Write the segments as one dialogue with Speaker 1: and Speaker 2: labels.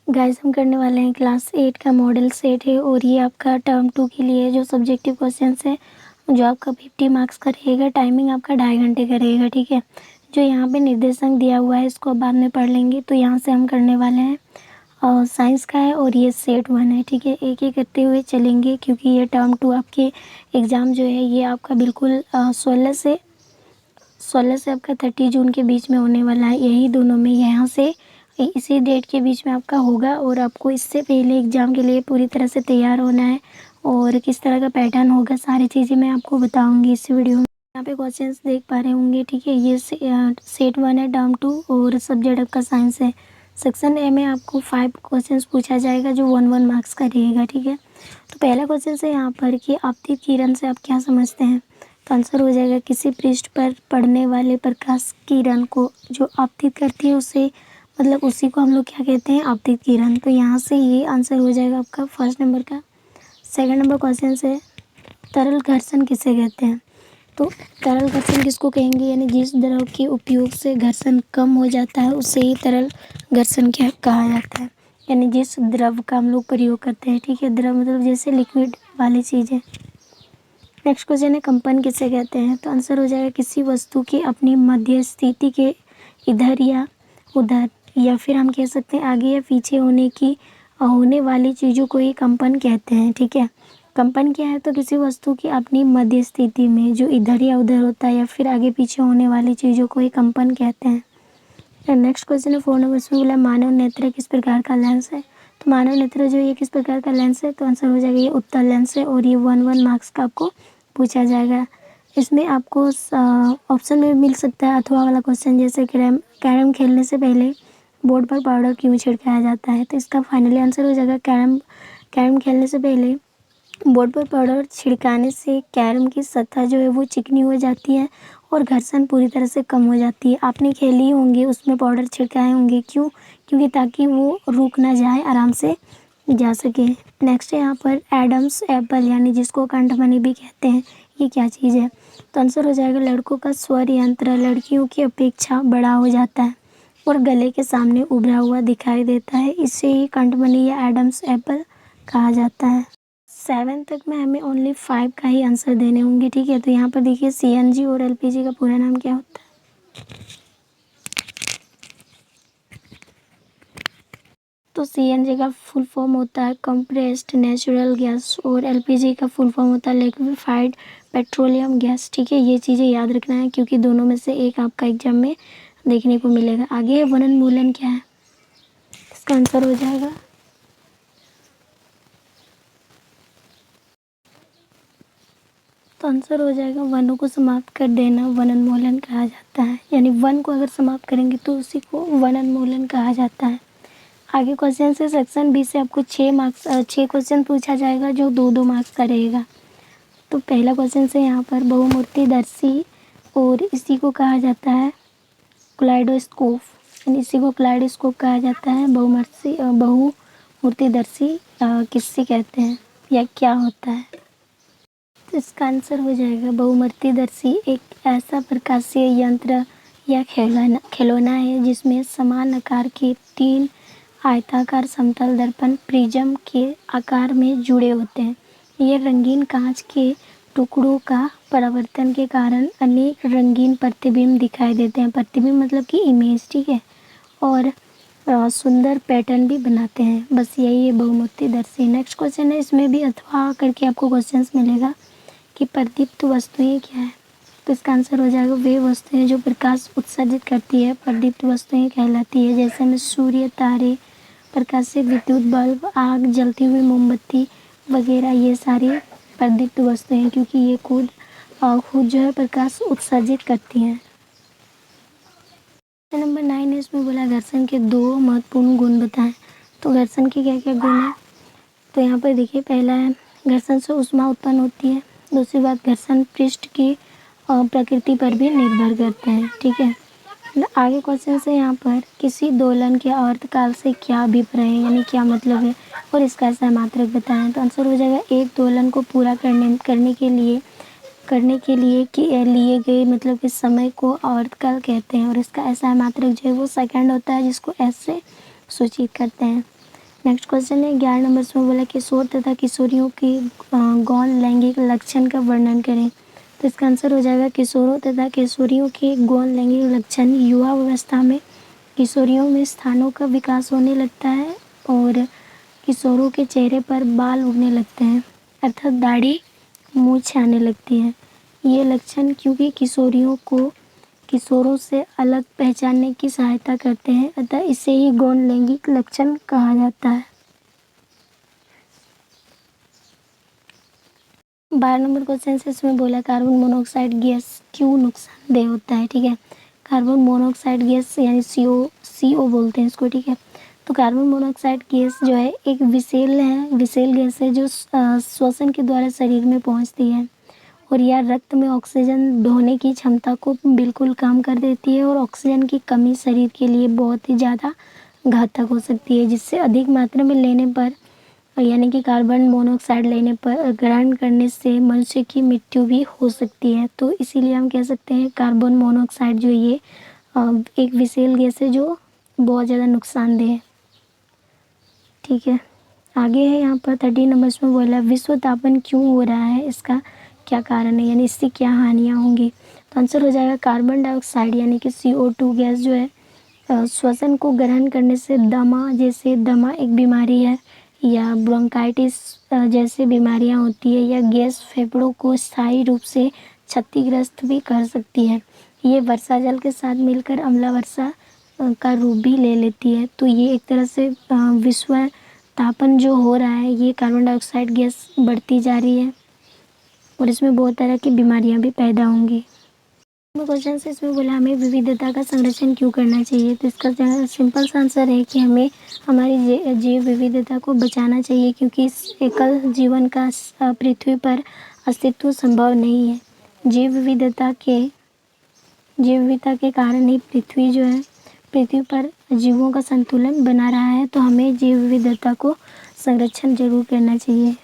Speaker 1: Guys हम करने वाले हैं क्लास 8 का मॉडल सेट है और ये आपका टर्म 2 के लिए जो सब्जेक्टिव क्वेश्चंस है जो आपका 50 मार्क्स का रहेगा। टाइमिंग आपका 2.5 घंटे का रहेगा, ठीक है। जो यहाँ पे निर्देशांक दिया हुआ है इसको बाद में पढ़ लेंगे। तो यहाँ से हम करने वाले हैं और साइंस का है और ये सेट 1 है, ठीक है। एक एक करते हुए चलेंगे क्योंकि ये टर्म 2 आपके एग्ज़ाम जो है ये आपका बिल्कुल 16 से आपका 30 जून के बीच में होने वाला है। यही दोनों में यहाँ से इसी डेट के बीच में आपका होगा और आपको इससे पहले एग्ज़ाम के लिए पूरी तरह से तैयार होना है और किस तरह का पैटर्न होगा सारी चीज़ें मैं आपको बताऊंगी इस वीडियो में। यहाँ पे क्वेश्चंस देख पा रहे होंगे, ठीक है। ये सेट 1 है टर्म 2 और सब्जेक्ट आपका साइंस है। सेक्शन ए में आपको 5 क्वेश्चंस पूछा जाएगा जो 1 मार्क्स का रहेगा, ठीक है। तो पहला क्वेश्चन है यहाँ पर कि आपतित किरण से आप क्या समझते हैं। तो आंसर हो जाएगा किसी पृष्ठ पर पड़ने वाले प्रकाश किरण को जो आपतित करती है उसे मतलब उसी को हम लोग क्या कहते हैं, आपतित किरण। तो यहाँ से ये आंसर हो जाएगा आपका फर्स्ट नंबर का। सेकंड नंबर क्वेश्चन है तरल घर्षण किसे कहते हैं। तो तरल घर्षण किसको कहेंगे, यानी जिस द्रव के उपयोग से घर्षण कम हो जाता है उसे ही तरल घर्षण क्या कहा जाता है। यानी जिस द्रव का हम लोग प्रयोग करते हैं, ठीक है। द्रव मतलब जैसे लिक्विड वाली चीज़ें। नेक्स्ट क्वेश्चन है कंपन किसे कहते हैं। तो आंसर हो जाएगा किसी वस्तु की अपनी मध्य स्थिति के इधर या उधर या फिर हम कह सकते हैं आगे या पीछे होने वाली चीज़ों को ही कंपन कहते हैं, ठीक है। कंपन क्या है, तो किसी वस्तु की अपनी मध्य स्थिति में जो इधर या उधर होता है या फिर आगे पीछे होने वाली चीज़ों को ही कंपन कहते हैं। नेक्स्ट क्वेश्चन है 4 नंबर इसमें बोला मानव नेत्र किस प्रकार का लेंस है। तो मानव नेत्र जो ये किस प्रकार का लेंस है, तो आंसर हो जाएगा ये उत्तल लेंस है और ये 1 मार्क्स का आपको पूछा जाएगा। इसमें आपको ऑप्शन में मिल सकता है अथवा वाला क्वेश्चन, जैसे कैरम खेलने से पहले बोर्ड पर पाउडर क्यों छिड़काया जाता है। तो इसका फाइनली आंसर हो जाएगा कैरम खेलने से पहले बोर्ड पर पाउडर छिड़काने से कैरम की सतह जो है वो चिकनी हो जाती है और घर्षण पूरी तरह से कम हो जाती है। आपने खेली होंगे उसमें पाउडर छिड़काए होंगे, क्यों, क्योंकि ताकि वो रुक ना जाए, आराम से जा सके। नेक्स्ट है यहाँ पर एडम्स एप्पल यानी जिसको कंठमणि भी कहते हैं, ये क्या चीज़ है। तो आंसर हो जाएगा लड़कों का स्वर यंत्र लड़कियों की अपेक्षा बड़ा हो जाता है और गले के सामने उभरा हुआ दिखाई देता है, इसे ही कंठमणि या एडम्स एप्पल कहा जाता है। 7 तक में हमें ओनली 5 का ही आंसर देने होंगे, ठीक है। तो यहाँ पर देखिए CNG और LPG का पूरा नाम क्या होता है। तो CNG का फुल फॉर्म होता है कंप्रेस्ड नेचुरल गैस और LPG का फुल फॉर्म होता है लिक्विफाइड पेट्रोलियम गैस, ठीक है। ये चीज़ें याद रखना है क्योंकि दोनों में से एक आपका एग्जाम में देखने को मिलेगा। आगे वनोन्मूलन क्या है, इसका आंसर हो जाएगा तो आंसर हो जाएगा वनों को समाप्त कर देना वनोन्मूलन कहा जाता है। यानी वन को अगर समाप्त करेंगे तो उसी को वनोन्मूलन कहा जाता है। आगे क्वेश्चन से सेक्शन बी से आपको 6 क्वेश्चन पूछा जाएगा जो 2-2 मार्क्स का रहेगा। तो पहला क्वेश्चन से यहाँ पर बहुमूर्तिदर्शी और इसी को कहा जाता है क्लाइडोस्कोप, यानी इसी को क्लाइडोस्कोप कहा जाता है। बहुमूर्तिदर्शी किससे कहते हैं या क्या होता है। तो इसका आंसर हो जाएगा बहुमूर्तिदर्शी एक ऐसा प्रकाशीय यंत्र या खिलौना है जिसमें समान आकार के 3 आयताकार समतल दर्पण प्रिज्म के आकार में जुड़े होते हैं। ये रंगीन कांच के टुकड़ों का परावर्तन के कारण अनेक रंगीन प्रतिबिंब दिखाई देते हैं। प्रतिबिंब मतलब कि इमेज, ठीक है। और सुंदर पैटर्न भी बनाते हैं। बस यही है बहुमूर्तिदर्शी। नेक्स्ट क्वेश्चन है, इसमें भी अथवा करके आपको क्वेश्चंस मिलेगा कि प्रदीप्त वस्तुएं क्या है। तो इसका आंसर हो जाएगा वे वस्तुएं जो प्रकाश उत्सर्जित करती है प्रदीप्त वस्तुएं कहलाती है। जैसे में सूर्य, तारे, प्रकाशित विद्युत बल्ब, आग, जलती हुई मोमबत्ती वगैरह, ये सारी प्रदीप्त वस्तुएं क्योंकि ये खुद जो है प्रकाश उत्सर्जित करती हैं। नंबर 9 है, इसमें बोला घर्षण के 2 महत्वपूर्ण गुण बताएं। तो घर्षण के क्या क्या गुण है, तो यहाँ पर देखिए पहला है घर्षण से ऊष्मा उत्पन्न होती है। दूसरी बात घर्षण पृष्ठ की प्रकृति पर भी निर्भर करते हैं, ठीक है। आगे क्वेश्चन से यहाँ पर किसी दोलन के आवर्तकाल से क्या अभिप्राय है, यानी क्या मतलब है और इसका सहमात्रक बताएं। तो आंसर हो जाएगा एक दोलन को पूरा करने के लिए लिए गए मतलब कि समय को आवर्तकाल कहते हैं और इसका सहमात्रक जो है वो सेकंड होता है जिसको एस से सूचित करते हैं। नेक्स्ट क्वेश्चन है 11 नंबर में बोला किशोर तथा किशोरियों के गौण लैंगिक लक्षण का वर्णन करें। तो इसका आंसर हो जाएगा किशोरों तथा किशोरियों के गौण लैंगिक लक्षण। युवा अवस्था में किशोरियों में स्थानों का विकास होने लगता है और किशोरों के चेहरे पर बाल उगने लगते हैं, अर्थात दाढ़ी मूछ आने लगती है। ये लक्षण क्योंकि किशोरियों को किशोरों से अलग पहचानने की सहायता करते हैं, अतः इसे ही गौण लैंगिक लक्षण कहा जाता है। 12 नंबर क्वेश्चन से इसमें बोला कार्बन मोनोऑक्साइड गैस क्यों नुकसानदेह होता है। ठीक है, कार्बन मोनोऑक्साइड गैस यानी CO बोलते हैं इसको। ठीक है, तो कार्बन मोनोऑक्साइड गैस जो है एक विषैल गैस है जो श्वसन के द्वारा शरीर में पहुंचती है और यह रक्त में ऑक्सीजन ढोने की क्षमता को बिल्कुल कम कर देती है और ऑक्सीजन की कमी शरीर के लिए बहुत ही ज़्यादा घातक हो सकती है, जिससे अधिक मात्रा में लेने पर यानी कि कार्बन मोनोऑक्साइड लेने पर ग्रहण करने से मनुष्य की मृत्यु भी हो सकती है। तो इसीलिए हम कह सकते हैं कार्बन मोनोऑक्साइड जो ये एक विषैल गैस है जो बहुत ज़्यादा नुकसानदेह है। ठीक है, आगे है यहाँ पर 13 नंबर में बोला विश्व तापन क्यों हो रहा है, इसका क्या कारण है, यानी इससे क्या हानियाँ होंगी। तो आंसर हो जाएगा कार्बन डाइऑक्साइड यानी कि CO2 गैस जो है श्वसन को ग्रहण करने से दमा एक बीमारी है या ब्रोंकाइटिस जैसे बीमारियां होती है, या गैस फेफड़ों को स्थायी रूप से क्षतिग्रस्त भी कर सकती है। ये वर्षा जल के साथ मिलकर अम्ला वर्षा का रूप भी ले लेती है। तो ये एक तरह से विश्व तापन जो हो रहा है ये कार्बन डाइऑक्साइड गैस बढ़ती जा रही है और इसमें बहुत तरह की बीमारियां भी पैदा होंगी। क्वेश्चन से इसमें बोला हमें विविधता का संरक्षण क्यों करना चाहिए। तो इसका सिंपल सा आंसर है कि हमें हमारी जैव विविधता को बचाना चाहिए, क्योंकि इस एकल जीवन का पृथ्वी पर अस्तित्व संभव नहीं है। जैव विविधता के कारण ही पृथ्वी पर जीवों का संतुलन बना रहा है। तो हमें जैव विविधता को संरक्षण जरूर करना चाहिए।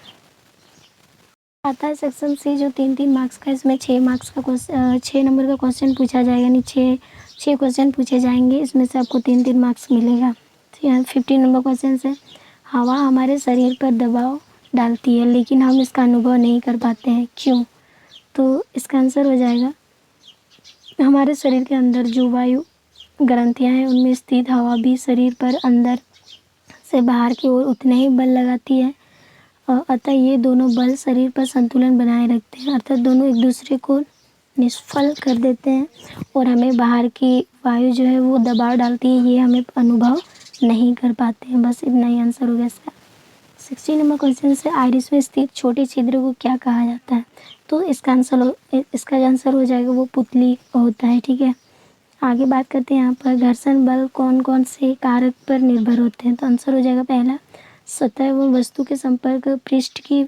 Speaker 1: आता है सेक्शन सी जो 3 मार्क्स का, इसमें 6 नंबर का क्वेश्चन पूछा जाएगा, यानी 6 क्वेश्चन पूछे जाएंगे, इसमें से आपको 3 मार्क्स मिलेगा। तो यहाँ 15 नंबर क्वेश्चन से हवा हमारे शरीर पर दबाव डालती है लेकिन हम इसका अनुभव नहीं कर पाते हैं, क्यों। तो इसका आंसर हो जाएगा हमारे शरीर के अंदर जो वायु ग्रंथियाँ हैं उनमें स्थित हवा भी शरीर पर अंदर से बाहर की ओर उतने ही बल लगाती है, अतः ये दोनों बल शरीर पर संतुलन बनाए रखते हैं, अर्थात दोनों एक दूसरे को निष्फल कर देते हैं और हमें बाहर की वायु जो है वो दबाव डालती है, ये हमें अनुभव नहीं कर पाते हैं। बस इतना ही आंसर हो गया इसका। 16 नंबर क्वेश्चन से आइरिस में स्थित छोटे छिद्र को क्या कहा जाता है। तो इसका जो आंसर हो जाएगा वो पुतली होता है। ठीक है, आगे बात करते हैं यहाँ पर घर्षण बल कौन कौन से कारक पर निर्भर होते हैं। तो आंसर हो जाएगा पहला सतह एवं वस्तु के संपर्क पृष्ठ की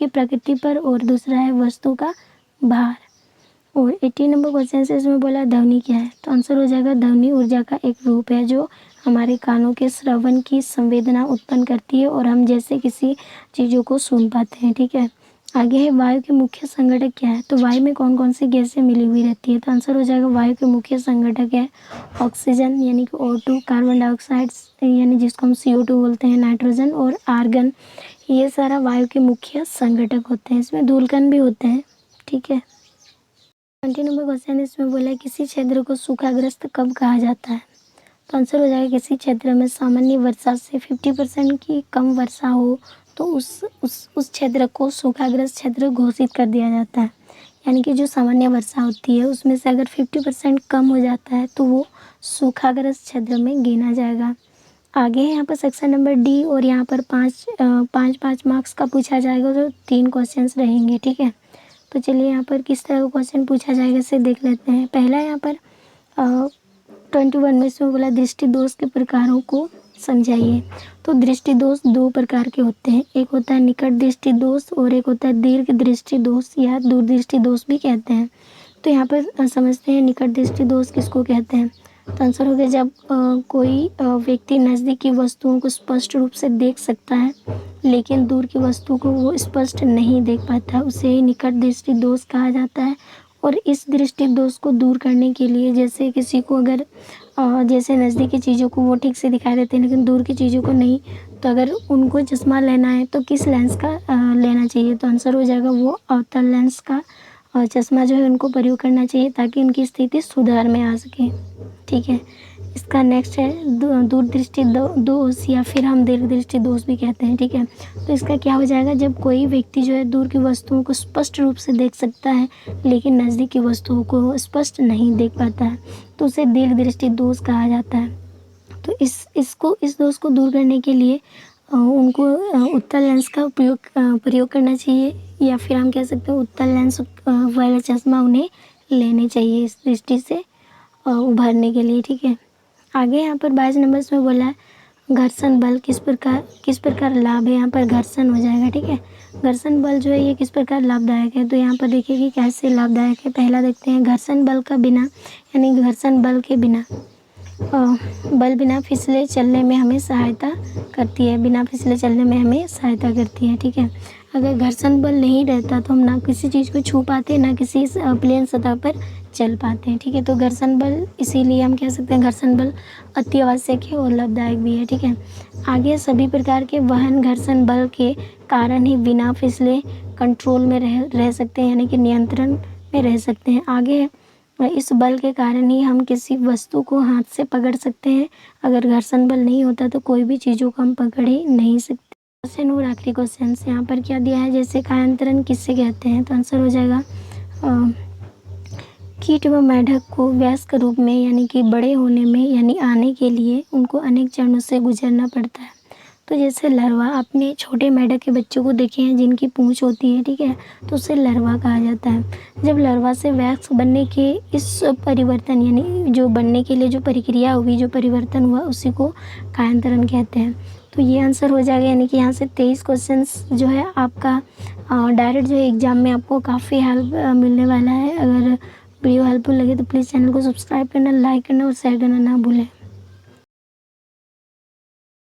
Speaker 1: प्रकृति पर, और दूसरा है वस्तु का भार। और 18 नंबर क्वेश्चन से इसमें बोला ध्वनि क्या है। तो आंसर हो जाएगा ध्वनि ऊर्जा का एक रूप है जो हमारे कानों के श्रवण की संवेदना उत्पन्न करती है और हम जैसे किसी चीज़ों को सुन पाते हैं। ठीक है, आगे है वायु के मुख्य संगठक क्या है। तो वायु में कौन कौन सी गैसें मिली हुई रहती है। तो आंसर हो जाएगा वायु के मुख्य संगठक है ऑक्सीजन यानी कि O2, कार्बन डाइऑक्साइड यानी जिसको हम CO2 बोलते हैं, नाइट्रोजन और आर्गन। ये सारा वायु के मुख्य संगठक होते हैं, इसमें धूलकण भी होते हैं। ठीक है, 20 नंबर क्वेश्चन इसमें बोला है किसी क्षेत्र को सूखाग्रस्त कब कहा जाता है। तो आंसर हो जाएगा किसी क्षेत्र में सामान्य वर्षा से 50% की कम वर्षा हो तो उस क्षेत्र को सूखाग्रस्त क्षेत्र घोषित कर दिया जाता है। यानी कि जो सामान्य वर्षा होती है उसमें से अगर 50% कम हो जाता है तो वो सूखाग्रस्त क्षेत्र में गिना जाएगा। आगे है यहाँ पर सेक्शन नंबर डी और यहाँ पर पाँच मार्क्स का पूछा जाएगा, तो 3 क्वेश्चंस रहेंगे। ठीक है, तो चलिए यहाँ पर किस तरह का क्वेश्चन पूछा जाएगा इसे देख लेते हैं। पहला यहाँ पर 21 में इसमें बोला दृष्टि दोष के प्रकारों को समझाइए। तो दृष्टि दोष 2 प्रकार के होते हैं, एक होता है निकट दृष्टि दोष और एक होता है दीर्घ दृष्टि दोष या दूरदृष्टि दोष भी कहते हैं। तो यहाँ पर समझते हैं निकट दृष्टि दोष किसको कहते हैं। तो आंसर हो गया जब कोई व्यक्ति नज़दीक की वस्तुओं को स्पष्ट रूप से देख सकता है लेकिन दूर की वस्तु को वो स्पष्ट नहीं देख पाता, उसे ही निकट दृष्टि दोष कहा जाता है। और इस दृष्टि दोष को दूर करने के लिए जैसे किसी को अगर जैसे नज़दीक की चीज़ों को वो ठीक से दिखाई देते हैं लेकिन दूर की चीज़ों को नहीं। तो अगर उनको चश्मा लेना है तो किस लेंस का लेना चाहिए? तो आंसर हो जाएगा वो अवतल लेंस का चश्मा जो है उनको प्रयोग करना चाहिए ताकि उनकी स्थिति सुधार में आ सके। ठीक है। इसका नेक्स्ट है दूरदृष्टि दोष या फिर हम दीर्घदृष्टि दोष भी कहते हैं। ठीक है। तो इसका क्या हो जाएगा? जब कोई व्यक्ति जो है दूर की वस्तुओं को स्पष्ट रूप से देख सकता है लेकिन नज़दीक की वस्तुओं को स्पष्ट नहीं देख पाता है तो उसे दीर्घदृष्टि दोष कहा जाता है। तो इस दोष को दूर करने के लिए उनको उत्तल लेंस का प्रयोग करना चाहिए या फिर हम कह सकते हैं उत्तल लेंस वाला चश्मा उन्हें लेने चाहिए इस दृष्टि से उभरने के लिए। ठीक है। आगे यहाँ पर 22 नंबर में बोला है घर्षण बल किस प्रकार लाभ है। यहाँ पर घर्षण हो जाएगा। ठीक है। घर्षण बल जो है ये किस प्रकार लाभदायक है। तो यहाँ पर देखिए कि कैसे लाभदायक है। पहला देखते हैं घर्षण बल का बिना यानी घर्षण बल के बिना बल बिना फिसले चलने में हमें सहायता करती है। बिना फिसले चलने में हमें सहायता करती है। ठीक है। अगर घर्षण बल नहीं रहता तो हम ना किसी चीज़ को छू पाते ना किसी प्लेन सतह पर चल पाते हैं। ठीक है। तो घर्षण बल इसीलिए हम कह सकते हैं घर्षण बल अति आवश्यक है और लाभदायक भी है। ठीक है। आगे सभी प्रकार के वाहन घर्षण बल के कारण ही बिना फिसले कंट्रोल में रह सकते हैं यानी कि नियंत्रण में रह सकते हैं। आगे इस बल के कारण ही हम किसी वस्तु को हाथ से पकड़ सकते हैं। अगर घर्षण बल नहीं होता तो कोई भी चीज़ों को हम पकड़ ही नहीं सकते। क्वेश्चन और आखिरी क्वेश्चन यहाँ पर क्या दिया है जैसे कायांतरण किससे कहते हैं। तो आंसर हो जाएगा कीट व मेढक को वयस्क रूप में यानी कि बड़े होने में यानी आने के लिए उनको अनेक चरणों से गुजरना पड़ता है। तो जैसे लार्वा अपने छोटे मेढक के बच्चों को देखे हैं जिनकी पूंछ होती है। ठीक है। तो उसे लार्वा कहा जाता है। जब लार्वा से वयस्क बनने के इस परिवर्तन यानी जो बनने के लिए जो प्रक्रिया हुई जो परिवर्तन हुआ उसी को कायांतरण कहते हैं। तो ये आंसर हो जाएगा यानी कि यहाँ से 23 क्वेश्चंस जो है आपका डायरेक्ट जो है एग्ज़ाम में आपको काफ़ी हेल्प मिलने वाला है। अगर वीडियो हेल्पफुल लगे तो प्लीज़ चैनल को सब्सक्राइब करना, लाइक करना और शेयर करना ना भूलें।